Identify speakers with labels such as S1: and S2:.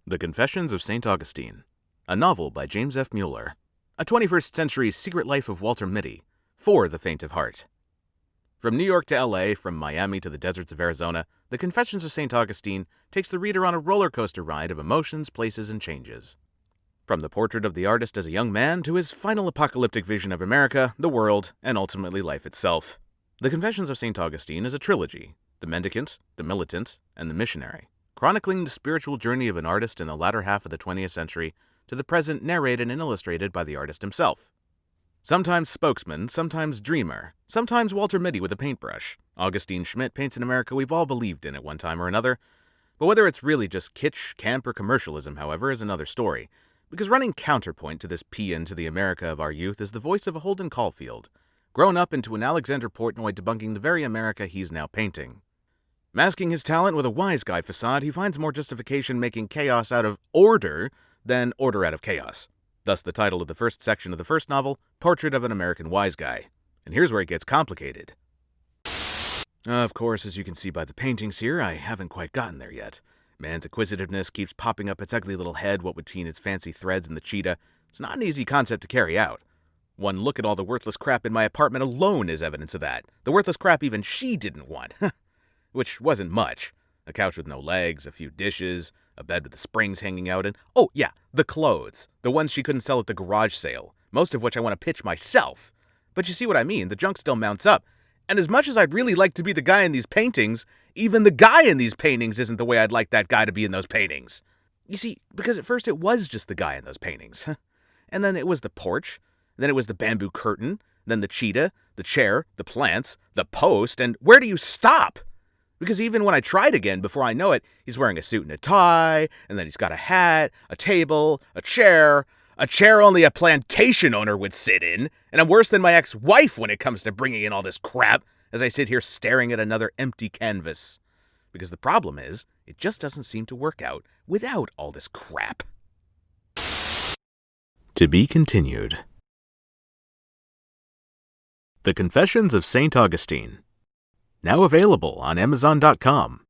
S1: The Confessions of St. Augustine, a novel by James F. Mueller, a 21st century secret life of Walter Mitty, for the faint of heart. From New York to LA, from Miami to the deserts of Arizona, The Confessions of St. Augustine takes the reader on a roller coaster ride of emotions, places, and changes. From the portrait of the artist as a young man to his final apocalyptic vision of America, the world, and ultimately life itself. The Confessions of St. Augustine is a trilogy: The Mendicant, The Militant, and The Missionary, chronicling the spiritual journey of an artist in the latter half of the 20th century to the present, narrated and illustrated by the artist himself. Sometimes spokesman, sometimes dreamer, sometimes Walter Mitty with a paintbrush, Augustine Schmidt paints an America we've all believed in at one time or another. But whether it's really just kitsch, camp, or commercialism, however, is another story, because running counterpoint to this paean to the America of our youth is the voice of a Holden Caulfield, grown up into an Alexander Portnoy debunking the very America he's now painting. Masking his talent with a wise guy facade, he finds more justification making chaos out of order than order out of chaos. Thus the title of the first section of the first novel, Portrait of an American Wise Guy. And here's where it gets complicated. Of course, as you can see by the paintings here, I haven't quite gotten there yet. Man's acquisitiveness keeps popping up its ugly little head, what between its fancy threads and the cheetah. It's not an easy concept to carry out. One look at all the worthless crap in my apartment alone is evidence of that. The worthless crap even she didn't want. Which wasn't much. A couch with no legs, a few dishes, a bed with the springs hanging out, and oh yeah, the clothes. The ones she couldn't sell at the garage sale, most of which I want to pitch myself. But you see what I mean, the junk still mounts up. And as much as I'd really like to be the guy in these paintings, even the guy in these paintings isn't the way I'd like that guy to be in those paintings. You see, because at first it was just the guy in those paintings. And then it was the porch, then it was the bamboo curtain, then the cheetah, the chair, the plants, the post, and where do you stop? Because even when I tried again, before I know it, he's wearing a suit and a tie, and then he's got a hat, a table, a chair only a plantation owner would sit in, and I'm worse than my ex-wife when it comes to bringing in all this crap as I sit here staring at another empty canvas. Because the problem is, it just doesn't seem to work out without all this crap. To be continued. The Confessions of St. Augustine. Now available on Amazon.com.